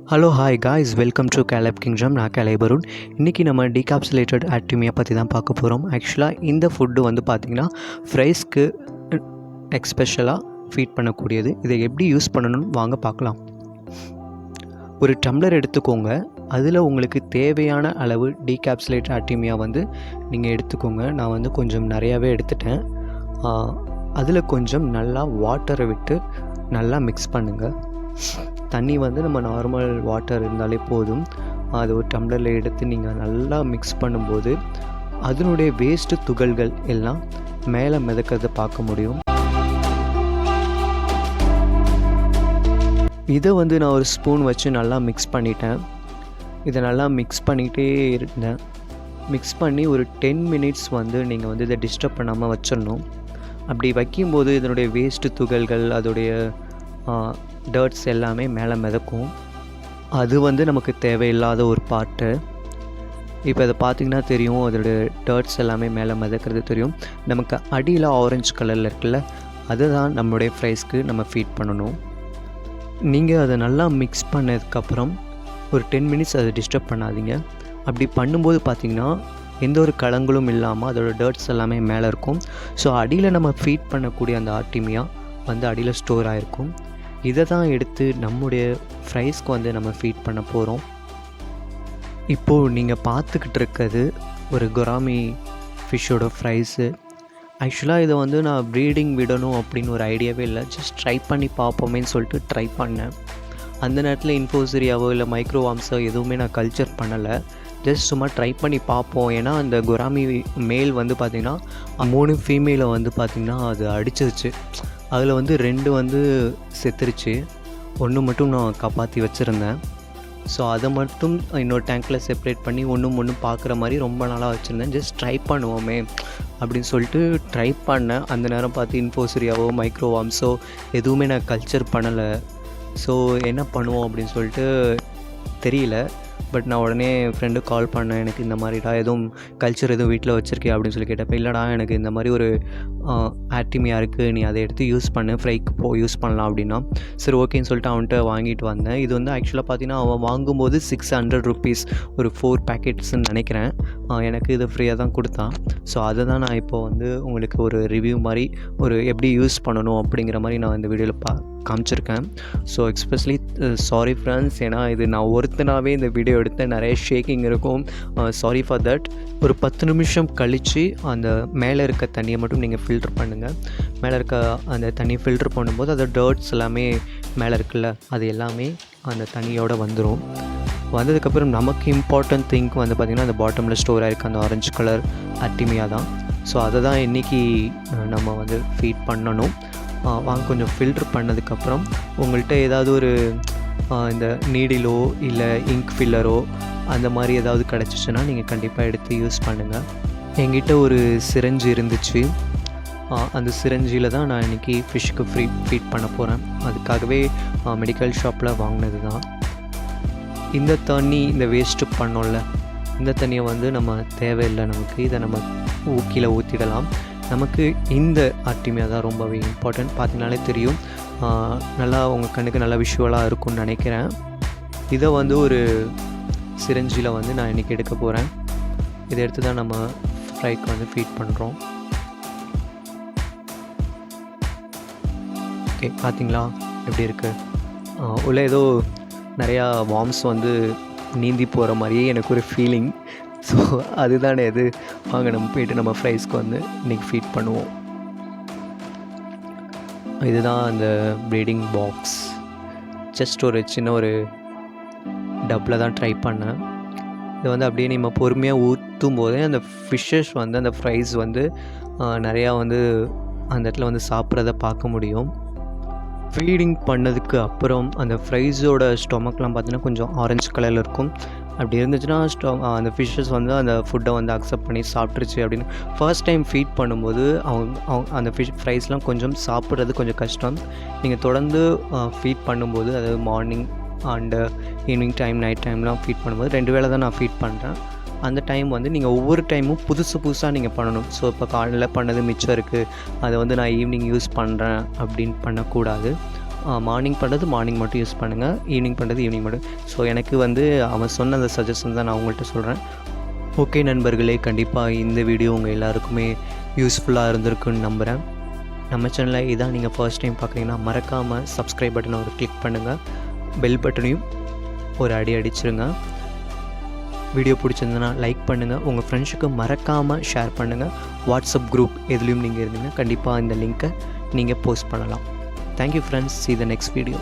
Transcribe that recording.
Hello hi guys, welcome to கேலப் kingdom. நான் கலைபருண். இன்றைக்கி நம்ம டீகாப்சுலேட்டட் ஆர்டீமியா பற்றி தான் பார்க்க போகிறோம். ஆக்சுவலாக இந்த ஃபுட்டு வந்து பார்த்திங்கன்னா ஃப்ரைஸ்க்கு எக்ஸ்பெஷலாக ஃபீட் பண்ணக்கூடியது. இதை எப்படி யூஸ் பண்ணணும்னு வாங்க பார்க்கலாம். ஒரு டம்ளர் எடுத்துக்கோங்க. அதில் உங்களுக்கு தேவையான அளவு டீகாப்சுலேட்டட் ஆர்டீமியா வந்து நீங்கள் எடுத்துக்கோங்க. நான் வந்து கொஞ்சம் நிறையாவே எடுத்துட்டேன். அதில் கொஞ்சம் நல்லா வாட்டரை விட்டு நல்லா மிக்ஸ் பண்ணுங்கள். தண்ணி வந்து நம்ம நார்மல் வாட்டர் இருந்தாலே போதும். அது ஒரு டம்ளரில் எடுத்து நீங்கள் நல்லா மிக்ஸ் பண்ணும்போது அதனுடைய வேஸ்ட்டு துகள்கள் எல்லாம் மேலே மிதக்கிறத பார்க்க முடியும். இதை வந்து நான் ஒரு ஸ்பூன் வச்சு நல்லா மிக்ஸ் பண்ணிட்டேன். இதை நல்லா மிக்ஸ் பண்ணிகிட்டே இருந்தேன். மிக்ஸ் பண்ணி ஒரு 10 மினிட்ஸ் வந்து நீங்கள் வந்து இதை டிஸ்டர்ப் பண்ணாமல் வச்சிடணும். அப்படி வைக்கும்போது இதனுடைய வேஸ்ட்டு துகள்கள், அதோடைய டர்ட்ஸ் எல்லாமே மேலே மிதக்கும். அது வந்து நமக்கு தேவையில்லாத ஒரு பார்ட்டு. இப்போ அதை பார்த்திங்கன்னா தெரியும், அதோடைய டர்ட்ஸ் எல்லாமே மேலே மிதக்கிறது தெரியும். நமக்கு அடியில் ஆரஞ்சு கலரில் இருக்குல்ல, அதுதான் நம்மளுடைய ஃப்ரைஸ்க்கு நம்ம ஃபீட் பண்ணணும். நீங்கள் அதை நல்லா மிக்ஸ் பண்ணதுக்கப்புறம் ஒரு 10 மினிட்ஸ் அதை டிஸ்டர்ப் பண்ணாதீங்க. அப்படி பண்ணும்போது பார்த்திங்கன்னா எந்த ஒரு கலங்களும் இல்லாமல் அதோட டர்ட்ஸ் எல்லாமே மேலே இருக்கும். ஸோ அடியில் நம்ம ஃபீட் பண்ணக்கூடிய அந்த ஆர்டீமியா வந்து அடியில் ஸ்டோர் ஆகிருக்கும். இதை தான் எடுத்து நம்முடைய ஃப்ரைஸ்க்கு வந்து நம்ம ஃபீட் பண்ண போகிறோம். இப்போது நீங்கள் பார்த்துக்கிட்டு இருக்கிறது ஒரு கௌராமி ஃபிஷ்ஷோட ஃப்ரைஸு. ஆக்சுவலாக இதை வந்து நான் ப்ரீடிங் விடணும் அப்படின்னு ஒரு ஐடியாவே இல்லை. ஜஸ்ட் ட்ரை பண்ணி பார்ப்போமேன்னு சொல்லிட்டு ட்ரை பண்ணேன். அந்த நேரத்தில் இன்ஃபோசிரியாவோ இல்லை மைக்ரோவாம்ஸோ எதுவுமே நான் கல்ச்சர் பண்ணலை. ஜஸ்ட் சும்மா ட்ரை பண்ணி பார்ப்போம். ஏன்னா அந்த கௌராமி மேல் வந்து பார்த்திங்கன்னா 3 ஃபீமேலை வந்து பார்த்திங்கன்னா அது அடிச்சிருச்சு. அதில் வந்து 2 வந்து செத்துருச்சு. 1 மட்டும் நான் காப்பாற்றி வச்சுருந்தேன். ஸோ அதை மட்டும் இன்னொரு டேங்க்கில் செப்ரேட் பண்ணி ஒன்று பார்க்குற மாதிரி ரொம்ப நாளாக வச்சுருந்தேன். ஜஸ்ட் ட்ரை பண்ணுவோமே அப்படின்னு சொல்லிட்டு ட்ரை பண்ணேன். அந்த நேரம் பார்த்து இன்ஃபோசிரியாவோ மைக்ரோவாம்ஸோ எதுவுமே நான் கல்ச்சர் பண்ணலை. ஸோ என்ன பண்ணுவோம் அப்படின்னு சொல்லிட்டு தெரியல. பட் நான் உடனே என் ஃப்ரெண்டுக்கு கால் பண்ணேன். எனக்கு இந்த மாதிரிடா எதுவும் கல்ச்சர் எதுவும் வீட்டில் வச்சுருக்கே அப்படின்னு சொல்லி கேட்டப்போ, இல்லைடா எனக்கு இந்த மாதிரி ஒரு ஆர்டீமியா இருக்குது, நீ அதை எடுத்து யூஸ் பண்ணு, ஃப்ரைக்கு யூஸ் பண்ணலாம் அப்படின்னா. சரி ஓகேன்னு சொல்லிட்டு அவன்கிட்ட வாங்கிட்டு வந்தேன். இது வந்து ஆக்சுவலாக பார்த்தீங்கன்னா அவன் வாங்கும்போது 600 ருபீஸ், ஒரு 4 பேக்கெட்ஸ்ன்னு நினைக்கிறேன். எனக்கு இது ஃப்ரீயாக தான் கொடுத்தான். ஸோ அதை தான் நான் இப்போ வந்து உங்களுக்கு ஒரு ரிவ்யூ மாதிரி ஒரு எப்படி யூஸ் பண்ணணும் அப்படிங்கிற மாதிரி நான் இந்த வீடியோவில் காமிச்சிருக்கேன். ஸோ எக்ஸ்பெஷலி சாரி ஃப்ரெண்ட்ஸ், ஏன்னா இது நான் ஒருத்தனாகவே இந்த வீடியோ எடுத்தேன். நிறைய ஷேக்கிங் இருக்கும். Sorry for that. ஒரு 10 நிமிஷம் கழித்து அந்த மேலே இருக்க தண்ணியை மட்டும் நீங்கள் ஃபில்டர் பண்ணுங்கள். மேலே இருக்க அந்த தண்ணியை ஃபில்டர் பண்ணும்போது அந்த டர்ட்ஸ் எல்லாமே மேலே இருக்குல்ல, அது எல்லாமே அந்த தண்ணியோடு வந்துடும். வந்ததுக்கப்புறம் நமக்கு இம்பார்ட்டன்ட் திங்க் வந்து பார்த்திங்கன்னா அந்த பாட்டமில் ஸ்டோர் ஆகிருக்கு அந்த ஆரஞ்சு கலர் ஆர்டீமியா தான். ஸோ அதை தான் இன்றைக்கி நம்ம வந்து ஃபீட் பண்ணணும். வாங்க கொஞ்சம் ஃபில்ட்ரு பண்ணதுக்கப்புறம் உங்கள்கிட்ட ஏதாவது ஒரு இந்த நீடிலோ இல்லை இங்க் ஃபில்லரோ அந்த மாதிரி ஏதாவது கிடச்சிச்சின்னா நீங்கள் கண்டிப்பாக எடுத்து யூஸ் பண்ணுங்கள். என்கிட்ட ஒரு சிரஞ்சு இருந்துச்சு. அந்த சிரஞ்சியில் தான் நான் இன்றைக்கி ஃபிஷ்ஷுக்கு ஃபீட் பண்ண போகிறேன். அதுக்காகவே மெடிக்கல் ஷாப்பில் வாங்கினது தான். இந்த தண்ணி, இந்த வேஸ்ட்டு பண்ணோம்ல, இந்த தண்ணியை வந்து நம்ம தேவையில்லை நமக்கு. இதை நம்ம கீழே ஊற்றிடலாம். நமக்கு இந்த ஆர்டீமியா தான் ரொம்பவே இம்பார்ட்டன்ட். பார்த்தீங்கனாலே தெரியும், நல்லா உங்கள் கண்ணுக்கு நல்லா விஷுவலாக இருக்கும்னு நினைக்கிறேன். இதை வந்து ஒரு சிரஞ்சில் வந்து நான் இன்றைக்கி எடுக்க போகிறேன். இதை எடுத்து தான் நம்ம ஃப்ரைக்கு வந்து ஃபீட் பண்ணுறோம். ஓகே, பார்த்தீங்களா எப்படி இருக்குது? உள்ள ஏதோ நிறையா வார்ம்ஸ் வந்து நீந்தி போகிற மாதிரியே எனக்கு ஒரு ஃபீலிங். ஸோ அதுதானே இது. வாங்க நம்ம போய்ட்டு நம்ம ஃப்ரைஸ்க்கு வந்து இன்றைக்கி ஃபீட் பண்ணுவோம். இதுதான் அந்த ப்ரீடிங் பாக்ஸ். ஜஸ்ட் ஒரு சின்ன ஒரு டப்பில் தான் ட்ரை பண்ணேன். இது வந்து அப்படியே நம்ம பொறுமையாக ஊற்றும் போதே அந்த ஃபிஷ்ஷஸ் வந்து அந்த ஃப்ரைஸ் வந்து நிறையா வந்து அந்த இடத்துல வந்து சாப்பிட்றத பார்க்க முடியும். ஃபீடிங் பண்ணதுக்கு அப்புறம் அந்த ஃப்ரைஸோட ஸ்டொமக்லாம் பார்த்திங்கன்னா கொஞ்சம் ஆரஞ்சு கலரில் இருக்கும். அப்படி இருந்துச்சுன்னா அந்த ஃபிஷ்ஷஸ் வந்து அந்த ஃபுட்டை வந்து அக்செப்ட் பண்ணி சாப்பிட்ருச்சு அப்படின்னு. ஃபர்ஸ்ட் டைம் ஃபீட் பண்ணும்போது அவங்க அந்த ஃப்ரைஸ்லாம் கொஞ்சம் சாப்பிட்றது கொஞ்சம் கஷ்டம். நீங்கள் தொடர்ந்து ஃபீட் பண்ணும்போது, அதாவது morning and evening time, night டைம்லாம் ஃபீட் பண்ணும்போது 2 வேளை தான் நான் ஃபீட் பண்ணுறேன். அந்த டைம் வந்து நீங்கள் ஒவ்வொரு டைமும் புதுசாக நீங்கள் பண்ணணும். ஸோ இப்போ காலையில் பண்ணது மிச்சம் இருக்குது, அதை வந்து நான் ஈவினிங் யூஸ் பண்ணுறேன் அப்படின்னு பண்ணக்கூடாது. மார்னிங் பண்ணுறது மார்னிங் மட்டும் யூஸ் பண்ணுங்கள், ஈவினிங் பண்ணுறது ஈவினிங் மட்டும். ஸோ எனக்கு அவன் சொன்ன அந்த சஜஷன் தான் நான் உங்கள்கிட்ட சொல்கிறேன். ஓகே நண்பர்களே, கண்டிப்பாக இந்த வீடியோ உங்கள் எல்லாருக்குமே யூஸ்ஃபுல்லாக இருந்திருக்குன்னு நம்புகிறேன். நம்ம சேனலில் இதான் நீங்கள் ஃபர்ஸ்ட் டைம் பார்க்குறீங்கன்னா மறக்காமல் சப்ஸ்கிரைப் பட்டனை ஒரு கிளிக் பண்ணுங்கள், பெல் பட்டனையும் ஒரு அடிச்சிருங்க. வீடியோ பிடிச்சிருந்ததுன்னா லைக் பண்ணுங்கள், உங்கள் ஃப்ரெண்ட்ஸுக்கு மறக்காமல் ஷேர் பண்ணுங்கள். வாட்ஸ்அப் குரூப் எதுலேயும் நீங்கள் இருந்தீங்கன்னா கண்டிப்பாக இந்த லிங்க்கை நீங்கள் போஸ்ட் பண்ணலாம். Thank you friends, see the next video.